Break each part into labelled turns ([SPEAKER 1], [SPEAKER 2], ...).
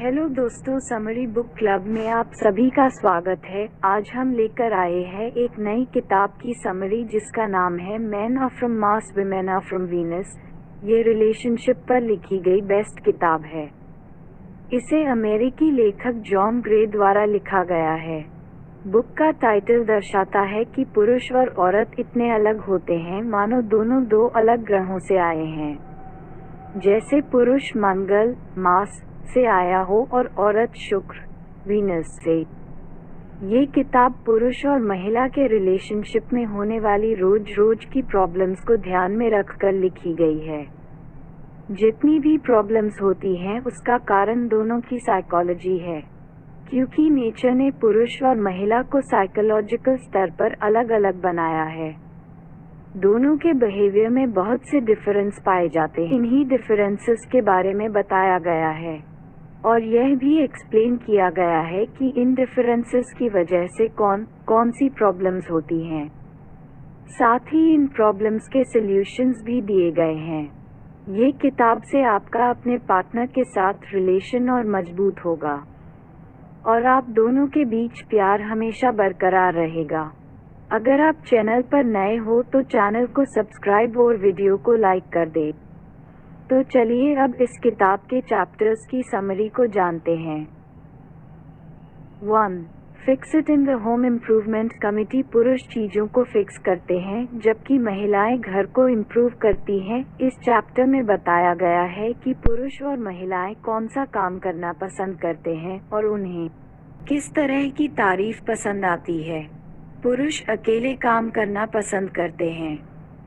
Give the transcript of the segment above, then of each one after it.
[SPEAKER 1] Hello दोस्तों, summary book club में आप सभी का स्वागत है। आज हम लेकर आए हैं एक नई किताब की समरी जिसका नाम है men are from Mars women are from Venus. ये रिलेशनशिप पर लिखी गई बेस्ट किताब है। इसे अमेरिकी लेखक जॉन ग्रे द्वारा लिखा गया है। बुक का टाइटल दर्शाता है कि पुरुष और औरत इतने अलग होते हैं मानो दोनों दो अलग ग्रहों से आए हैं। जैसे पुरुष मंगल मार्स से आया हो और औरत शुक्र वीनस से। ये किताब पुरुष और महिला के रिलेशनशिप में होने वाली रोज की प्रॉब्लम्स को ध्यान में रखकर लिखी गई है। जितनी भी प्रॉब्लम्स होती हैं उसका कारण दोनों की साइकोलॉजी है, क्योंकि नेचर ने पुरुष और महिला को साइकोलॉजिकल स्तर पर अलग अलग बनाया है। दोनों के बिहेवियर में बहुत से डिफरेंस पाए जाते हैं। इन्हीं डिफरेंसेस के बारे में बताया गया है और यह भी एक्सप्लेन किया गया है कि इन डिफरेंसेस की वजह से कौन सी प्रॉब्लम्स होती हैं। साथ ही इन प्रॉब्लम्स के सॉल्यूशंस भी दिए गए हैं। ये किताब से आपका अपने पार्टनर के साथ रिलेशन और मजबूत होगा और आप दोनों के बीच प्यार हमेशा बरकरार रहेगा। अगर आप चैनल पर नए हो तो चैनल को सब्सक्राइब और वीडियो को लाइक कर दें। तो चलिए अब इस किताब के चैप्टर्स की समरी को जानते हैं। 1. Fix it in the home improvement committee. पुरुष चीज़ों को फिक्स करते हैं जबकि महिलाएं घर को इम्प्रूव करती हैं। इस चैप्टर में बताया गया है कि पुरुष और महिलाएं कौन सा काम करना पसंद करते हैं और उन्हें किस तरह की तारीफ पसंद आती है। पुरुष अकेले काम करना पसंद करते हैं।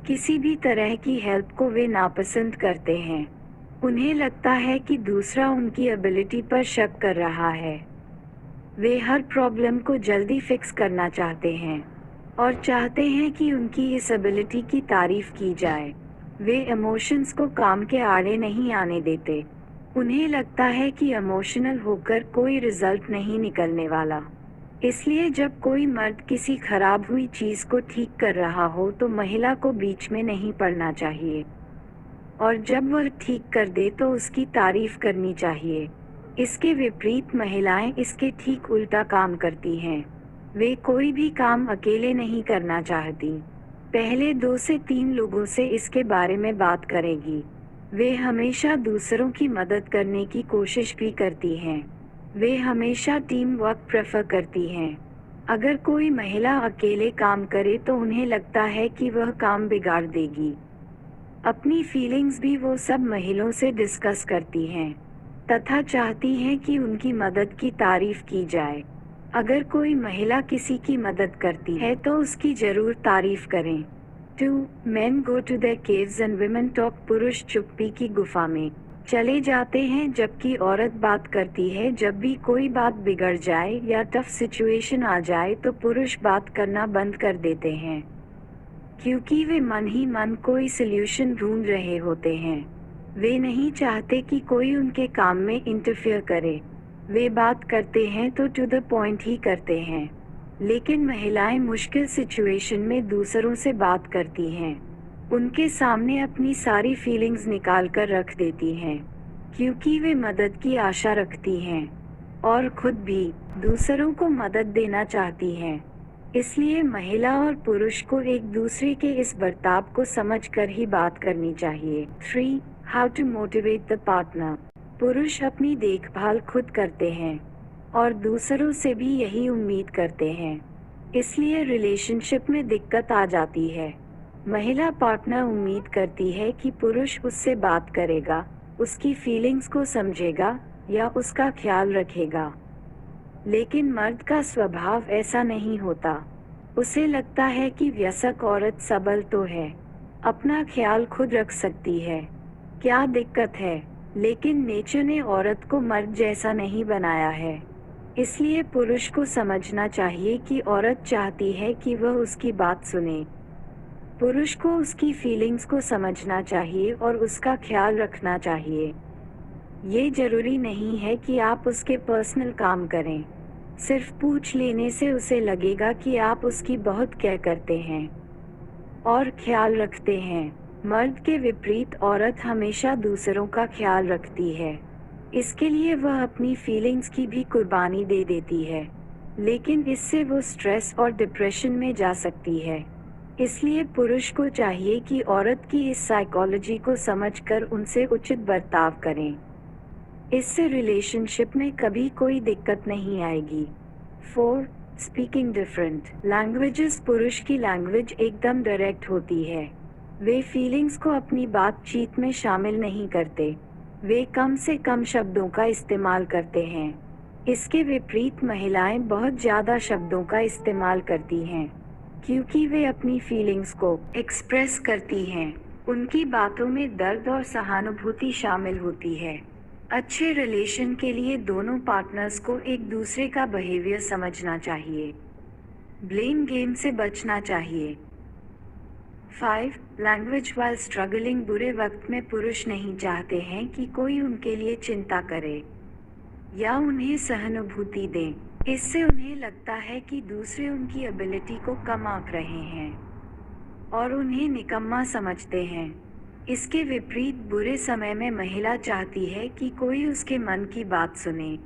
[SPEAKER 1] किसी भी तरह की हेल्प को वे नापसंद करते हैं। उन्हें लगता है कि दूसरा उनकी एबिलिटी पर शक कर रहा है। वे हर प्रॉब्लम को जल्दी फिक्स करना चाहते हैं और चाहते हैं कि उनकी इस एबिलिटी की तारीफ की जाए। वे इमोशंस को काम के आड़े नहीं आने देते। उन्हें लगता है कि इमोशनल होकर कोई रिजल्ट नहीं निकलने वाला। इसलिए जब कोई मर्द किसी खराब हुई चीज़ को ठीक कर रहा हो तो महिला को बीच में नहीं पड़ना चाहिए और जब वह ठीक कर दे तो उसकी तारीफ करनी चाहिए। इसके विपरीत महिलाएं इसके ठीक उल्टा काम करती हैं। वे कोई भी काम अकेले नहीं करना चाहती। पहले 2 से 3 लोगों से इसके बारे में बात करेगी। वे हमेशा दूसरों की मदद करने की कोशिश भी करती हैं। वे हमेशा टीम वर्क प्रेफर करती हैं। अगर कोई महिला अकेले काम करे तो उन्हें लगता है कि वह काम बिगाड़ देगी। अपनी फीलिंग्स भी वो सब महिलाओं से डिस्कस करती हैं तथा चाहती हैं कि उनकी मदद की तारीफ की जाए। अगर कोई महिला किसी की मदद करती है तो उसकी जरूर तारीफ करें। 2. Men go to their caves and women talk। पुरुष चुप्पी की गुफा में चले जाते हैं जबकि औरत बात करती है। जब भी कोई बात बिगड़ जाए या टफ सिचुएशन आ जाए तो पुरुष बात करना बंद कर देते हैं, क्योंकि वे मन ही मन कोई सल्यूशन ढूंढ रहे होते हैं। वे नहीं चाहते कि कोई उनके काम में इंटरफेयर करे। वे बात करते हैं तो टू द पॉइंट ही करते हैं। लेकिन महिलाएं मुश्किल सिचुएशन में दूसरों से बात करती हैं। उनके सामने अपनी सारी फीलिंग्स निकाल कर रख देती हैं, क्योंकि वे मदद की आशा रखती हैं और खुद भी दूसरों को मदद देना चाहती हैं। इसलिए महिला और पुरुष को एक दूसरे के इस बर्ताव को समझकर ही बात करनी चाहिए। 3. How to motivate the partner. पुरुष अपनी देखभाल खुद करते हैं और दूसरों से भी यही उम्मीद करते हैं। इसलिए रिलेशनशिप में दिक्कत आ जाती है। महिला पार्टनर उम्मीद करती है कि पुरुष उससे बात करेगा, उसकी फीलिंग्स को समझेगा या उसका ख्याल रखेगा। लेकिन मर्द का स्वभाव ऐसा नहीं होता। उसे लगता है कि वयस्क औरत सबल तो है, अपना ख्याल खुद रख सकती है, क्या दिक्कत है। लेकिन नेचर ने औरत को मर्द जैसा नहीं बनाया है। इसलिए पुरुष को समझना चाहिए कि औरत चाहती है कि वह उसकी बात सुने। पुरुष को उसकी फीलिंग्स को समझना चाहिए और उसका ख्याल रखना चाहिए। ये जरूरी नहीं है कि आप उसके पर्सनल काम करें। सिर्फ पूछ लेने से उसे लगेगा कि आप उसकी बहुत केयर करते हैं और ख्याल रखते हैं। मर्द के विपरीत औरत हमेशा दूसरों का ख्याल रखती है। इसके लिए वह अपनी फीलिंग्स की भी कुर्बानी दे देती है, लेकिन इससे वो स्ट्रेस और डिप्रेशन में जा सकती है। इसलिए पुरुष को चाहिए कि औरत की इस साइकोलॉजी को समझकर उनसे उचित बर्ताव करें। इससे रिलेशनशिप में कभी कोई दिक्कत नहीं आएगी। 4. Speaking different languages. पुरुष की लैंग्वेज एकदम डायरेक्ट होती है। वे फीलिंग्स को अपनी बातचीत में शामिल नहीं करते। वे कम से कम शब्दों का इस्तेमाल करते हैं। इसके विपरीत महिलाएं बहुत ज़्यादा शब्दों का इस्तेमाल करती हैं, क्योंकि वे अपनी फीलिंग्स को एक्सप्रेस करती हैं। उनकी बातों में दर्द और सहानुभूति शामिल होती है। अच्छे रिलेशन के लिए दोनों पार्टनर्स को एक दूसरे का बिहेवियर समझना चाहिए। ब्लेम गेम से बचना चाहिए। 5. Language while struggling. बुरे वक्त में पुरुष नहीं चाहते हैं कि कोई उनके लिए चिंता करे या उन्हें सहानुभूति दे। इससे उन्हें लगता है कि दूसरे उनकी एबिलिटी को कम आंक रहे हैं और उन्हें निकम्मा समझते हैं। इसके विपरीत बुरे समय में महिला चाहती है कि कोई उसके मन की बात सुने,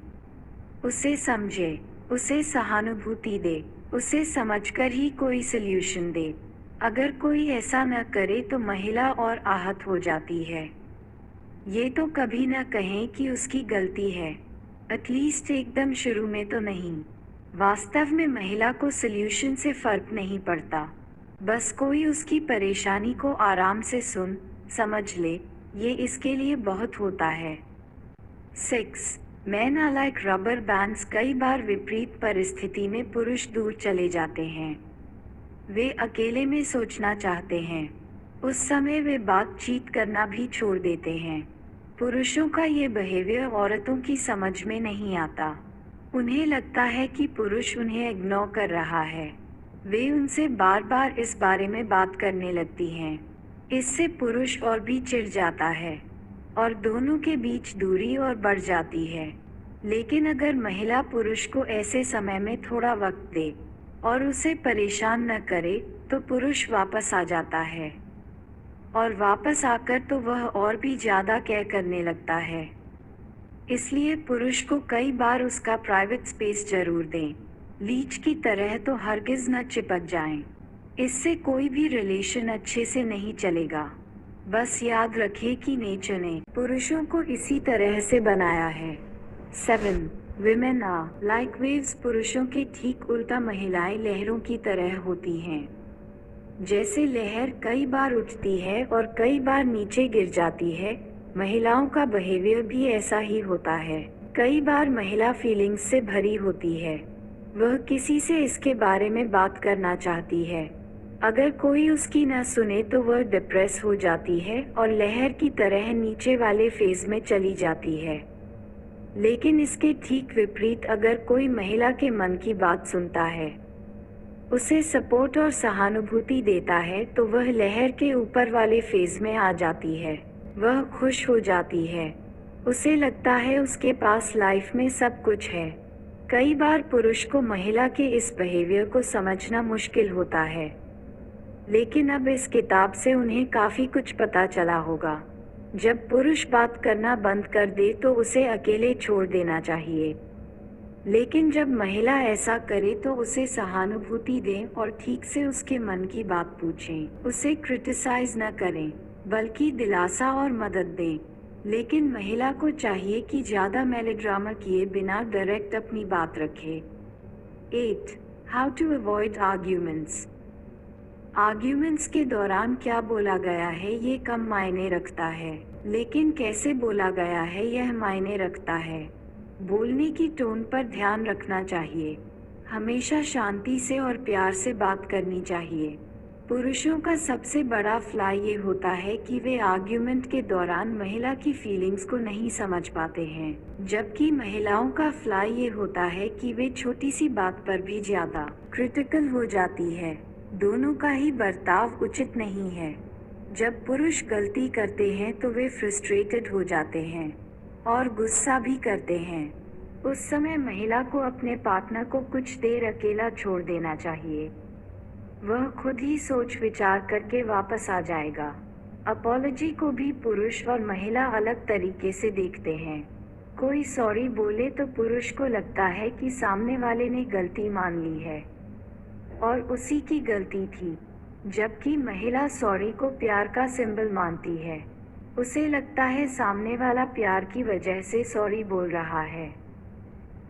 [SPEAKER 1] उसे समझे, उसे सहानुभूति दे, उसे समझकर ही कोई सल्यूशन दे। अगर कोई ऐसा न करे तो महिला और आहत हो जाती है। ये तो कभी न कहें कि उसकी गलती है, एटलीस्ट एकदम शुरू में तो नहीं। वास्तव में महिला को सल्यूशन से फर्क नहीं पड़ता, बस कोई उसकी परेशानी को आराम से समझ ले, ये इसके लिए बहुत होता है। 6. Men are like rubber bands. कई बार विपरीत परिस्थिति में पुरुष दूर चले जाते हैं। वे अकेले में सोचना चाहते हैं। उस समय वे बातचीत करना भी छोड़ देते हैं। पुरुषों का ये बिहेवियर औरतों की समझ में नहीं आता। उन्हें लगता है कि पुरुष उन्हें इग्नोर कर रहा है। वे उनसे बार बार इस बारे में बात करने लगती हैं। इससे पुरुष और भी चिढ़ जाता है और दोनों के बीच दूरी और बढ़ जाती है। लेकिन अगर महिला पुरुष को ऐसे समय में थोड़ा वक्त दे और उसे परेशान न करे तो पुरुष वापस आ जाता है, और वापस आकर तो वह और भी ज़्यादा केयर करने लगता है। इसलिए पुरुष को कई बार उसका प्राइवेट स्पेस जरूर दें। लीच की तरह तो हरगिज़ न चिपक जाएं। इससे कोई भी रिलेशन अच्छे से नहीं चलेगा। बस याद रखिए कि नेचर ने पुरुषों को इसी तरह से बनाया है। 7. Women are like waves. पुरुषों के ठीक उल्टा महिलाएं लहरों की तरह होती हैं। जैसे लहर कई बार उठती है और कई बार नीचे गिर जाती है, महिलाओं का बिहेवियर भी ऐसा ही होता है। कई बार महिला फीलिंग्स से भरी होती है। वह किसी से इसके बारे में बात करना चाहती है। अगर कोई उसकी न सुने तो वह डिप्रेस हो जाती है और लहर की तरह नीचे वाले फेज में चली जाती है। लेकिन इसके ठीक विपरीत अगर कोई महिला के मन की बात सुनता है, उसे सपोर्ट और सहानुभूति देता है, तो वह लहर के ऊपर वाले फेज में आ जाती है। वह खुश हो जाती है। उसे लगता है उसके पास लाइफ में सब कुछ है। कई बार पुरुष को महिला के इस बिहेवियर को समझना मुश्किल होता है, लेकिन अब इस किताब से उन्हें काफ़ी कुछ पता चला होगा। जब पुरुष बात करना बंद कर दे तो उसे अकेले छोड़ देना चाहिए, लेकिन जब महिला ऐसा करे तो उसे सहानुभूति दें और ठीक से उसके मन की बात पूछें। उसे क्रिटिसाइज न करें, बल्कि दिलासा और मदद दें। लेकिन महिला को चाहिए कि ज़्यादा मेलोड्रामा किए बिना डायरेक्ट अपनी बात रखे। 8. How to avoid arguments. Arguments के दौरान क्या बोला गया है ये कम मायने रखता है, लेकिन कैसे बोला गया है यह मायने रखता है। बोलने की टोन पर ध्यान रखना चाहिए। हमेशा शांति से और प्यार से बात करनी चाहिए। पुरुषों का सबसे बड़ा फ्लाई ये होता है कि वे आर्ग्यूमेंट के दौरान महिला की फीलिंग्स को नहीं समझ पाते हैं, जबकि महिलाओं का फ्लाई ये होता है कि वे छोटी सी बात पर भी ज़्यादा क्रिटिकल हो जाती है। दोनों का ही बर्ताव उचित नहीं है। जब पुरुष गलती करते हैं तो वे फ्रस्ट्रेटेड हो जाते हैं और गुस्सा भी करते हैं। उस समय महिला को अपने पार्टनर को कुछ देर अकेला छोड़ देना चाहिए। वह खुद ही सोच विचार करके वापस आ जाएगा। अपॉलजी को भी पुरुष और महिला अलग तरीके से देखते हैं। कोई सॉरी बोले तो पुरुष को लगता है कि सामने वाले ने गलती मान ली है और उसी की गलती थी, जबकि महिला सॉरी को प्यार का सिंबल मानती है। उसे लगता है सामने वाला प्यार की वजह से सॉरी बोल रहा है।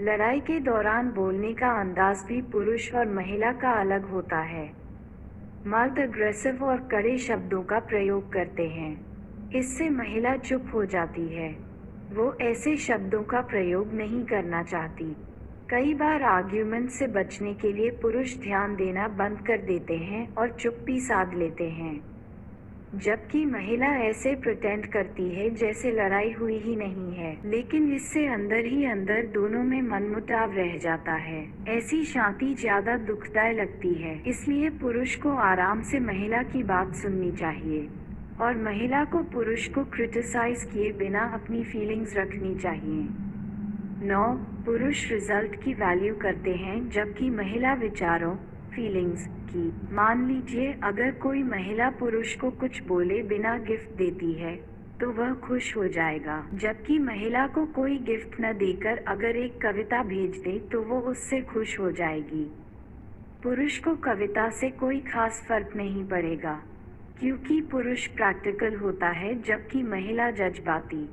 [SPEAKER 1] लड़ाई के दौरान बोलने का अंदाज भी पुरुष और महिला का अलग होता है। मर्द अग्रेसिव और कड़े शब्दों का प्रयोग करते हैं, इससे महिला चुप हो जाती है। वो ऐसे शब्दों का प्रयोग नहीं करना चाहती। कई बार आर्ग्यूमेंट से बचने के लिए पुरुष ध्यान देना बंद कर देते हैं और चुप्पी साध लेते हैं, जबकि महिला ऐसे प्रिटेंड करती है जैसे लड़ाई हुई ही नहीं है, लेकिन इससे अंदर ही अंदर दोनों में मनमुटाव रह जाता है। ऐसी शांति ज्यादा दुखदायक लगती है, इसलिए पुरुष को आराम से महिला की बात सुननी चाहिए और महिला को पुरुष को क्रिटिसाइज किए बिना अपनी फीलिंग्स रखनी चाहिए। 9. पुरुष रिजल्ट की वैल्यू करते हैं जबकि महिला विचारों फीलिंग्स की। मान लीजिए अगर कोई महिला पुरुष को कुछ बोले बिना गिफ्ट देती है तो वह खुश हो जाएगा, जबकि महिला को कोई गिफ्ट न देकर अगर एक कविता भेज दे तो वो उससे खुश हो जाएगी। पुरुष को कविता से कोई खास फर्क नहीं पड़ेगा, क्योंकि पुरुष प्रैक्टिकल होता है जबकि महिला जज्बाती।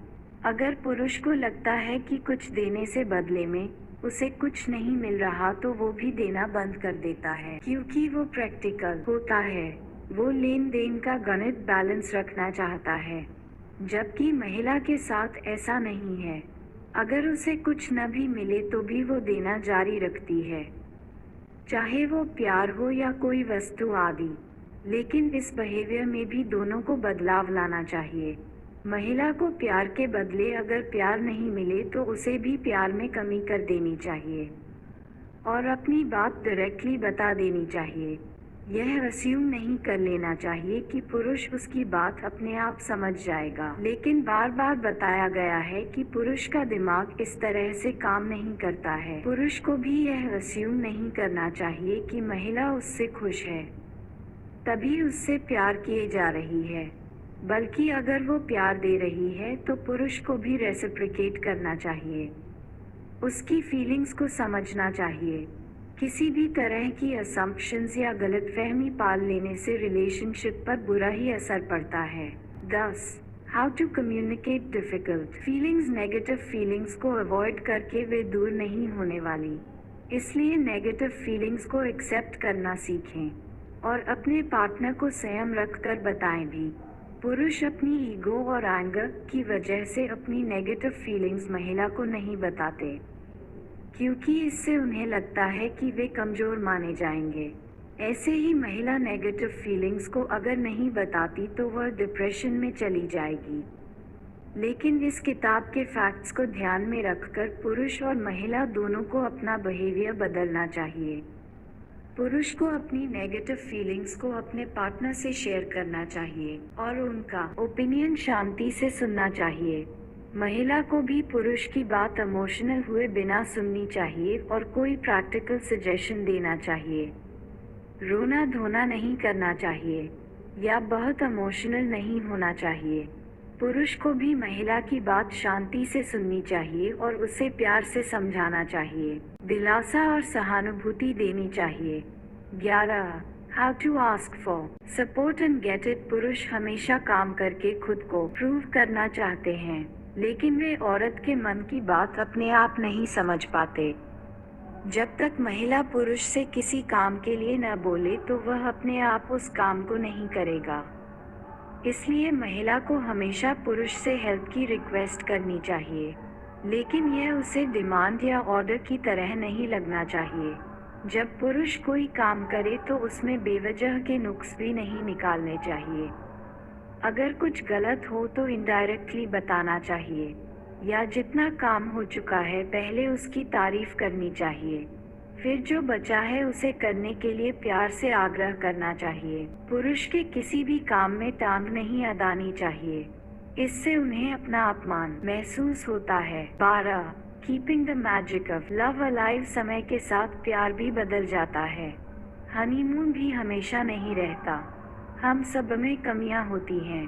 [SPEAKER 1] अगर पुरुष को लगता है कि कुछ देने से बदले में उसे कुछ नहीं मिल रहा तो वो भी देना बंद कर देता है, क्योंकि वो प्रैक्टिकल होता है। वो लेन देन का गणित बैलेंस रखना चाहता है, जबकि महिला के साथ ऐसा नहीं है। अगर उसे कुछ न भी मिले तो भी वो देना जारी रखती है, चाहे वो प्यार हो या कोई वस्तु आदि। लेकिन इस बिहेवियर में भी दोनों को बदलाव लाना चाहिए। महिला को प्यार के बदले अगर प्यार नहीं मिले तो उसे भी प्यार में कमी कर देनी चाहिए और अपनी बात डायरेक्टली बता देनी चाहिए। यह अस्यूम नहीं कर लेना चाहिए कि पुरुष उसकी बात अपने आप समझ जाएगा, लेकिन बार बार बताया गया है कि पुरुष का दिमाग इस तरह से काम नहीं करता है। पुरुष को भी यह अस्यूम नहीं करना चाहिए कि महिला उससे खुश है तभी उससे प्यार किए जा रही है, बल्कि अगर वो प्यार दे रही है तो पुरुष को भी रेसिप्रोकेट करना चाहिए, उसकी फीलिंग्स को समझना चाहिए। किसी भी तरह की असम्पशंस या गलतफहमी पाल लेने से रिलेशनशिप पर बुरा ही असर पड़ता है। 10. How to communicate difficult feelings. Negative feelings को अवॉइड करके वे दूर नहीं होने वाली, इसलिए नेगेटिव फीलिंग्स को एक्सेप्ट करना सीखें और अपने पार्टनर को संयम रखकर बताएं भी। पुरुष अपनी ईगो और एंगर की वजह से अपनी नेगेटिव फीलिंग्स महिला को नहीं बताते, क्योंकि इससे उन्हें लगता है कि वे कमजोर माने जाएंगे। ऐसे ही महिला नेगेटिव फीलिंग्स को अगर नहीं बताती तो वह डिप्रेशन में चली जाएगी। लेकिन इस किताब के फैक्ट्स को ध्यान में रखकर पुरुष और महिला दोनों को अपना बिहेवियर बदलना चाहिए। पुरुष को अपनी नेगेटिव फीलिंग्स को अपने पार्टनर से शेयर करना चाहिए और उनका ओपिनियन शांति से सुनना चाहिए। महिला को भी पुरुष की बात इमोशनल हुए बिना सुननी चाहिए और कोई प्रैक्टिकल सजेशन देना चाहिए। रोना धोना नहीं करना चाहिए या बहुत इमोशनल नहीं होना चाहिए। पुरुष को भी महिला की बात शांति से सुननी चाहिए और उसे प्यार से समझाना चाहिए, दिलासा और सहानुभूति देनी चाहिए। 11. How to ask for support and get it. पुरुष हमेशा काम करके खुद को प्रूव करना चाहते हैं, लेकिन वे औरत के मन की बात अपने आप नहीं समझ पाते। जब तक महिला पुरुष से किसी काम के लिए न बोले तो वह अपने आप उस काम को नहीं करेगा। इसलिए महिला को हमेशा पुरुष से हेल्प की रिक्वेस्ट करनी चाहिए, लेकिन यह उसे डिमांड या ऑर्डर की तरह नहीं लगना चाहिए। जब पुरुष कोई काम करे तो उसमें बेवजह के नुक्स भी नहीं निकालने चाहिए। अगर कुछ गलत हो तो इनडायरेक्टली बताना चाहिए या जितना काम हो चुका है पहले उसकी तारीफ करनी चाहिए, फिर जो बचा है उसे करने के लिए प्यार से आग्रह करना चाहिए। पुरुष के किसी भी काम में टांग नहीं अड़ानी चाहिए, इससे उन्हें अपना अपमान महसूस होता है। 12. Keeping the magic of love alive. समय के साथ प्यार भी बदल जाता है, हनीमून भी हमेशा नहीं रहता। हम सब में कमियां होती हैं,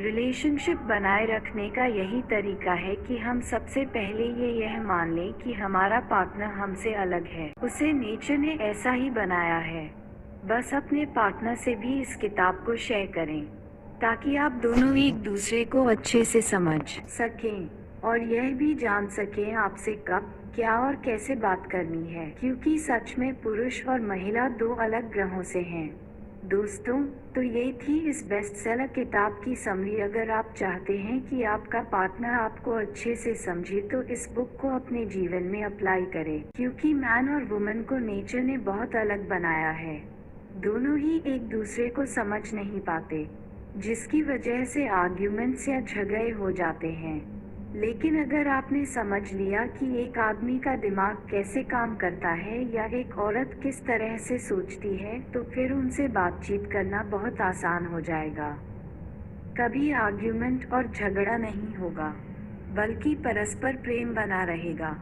[SPEAKER 1] रिलेशनशिप बनाए रखने का यही तरीका है कि हम सबसे पहले यह मान लें कि हमारा पार्टनर हमसे अलग है। उसे नेचर ने ऐसा ही बनाया है। बस अपने पार्टनर से भी इस किताब को शेयर करें ताकि आप दोनों एक दूसरे को अच्छे से समझ सकें और यह भी जान सकें आपसे कब, क्या और कैसे बात करनी है, क्योंकि सच में पुरुष और महिला दो अलग ग्रहों से हैं। दोस्तों, तो ये थी इस बेस्टसेलर किताब की समरी। अगर आप चाहते हैं कि आपका पार्टनर आपको अच्छे से समझे तो इस बुक को अपने जीवन में अप्लाई करें, क्योंकि मैन और वुमन को नेचर ने बहुत अलग बनाया है। दोनों ही एक दूसरे को समझ नहीं पाते, जिसकी वजह से आर्ग्यूमेंट्स या झगड़े हो जाते हैं। लेकिन अगर आपने समझ लिया कि एक आदमी का दिमाग कैसे काम करता है या एक औरत किस तरह से सोचती है, तो फिर उनसे बातचीत करना बहुत आसान हो जाएगा। कभी आर्ग्यूमेंट और झगड़ा नहीं होगा, बल्कि परस्पर प्रेम बना रहेगा।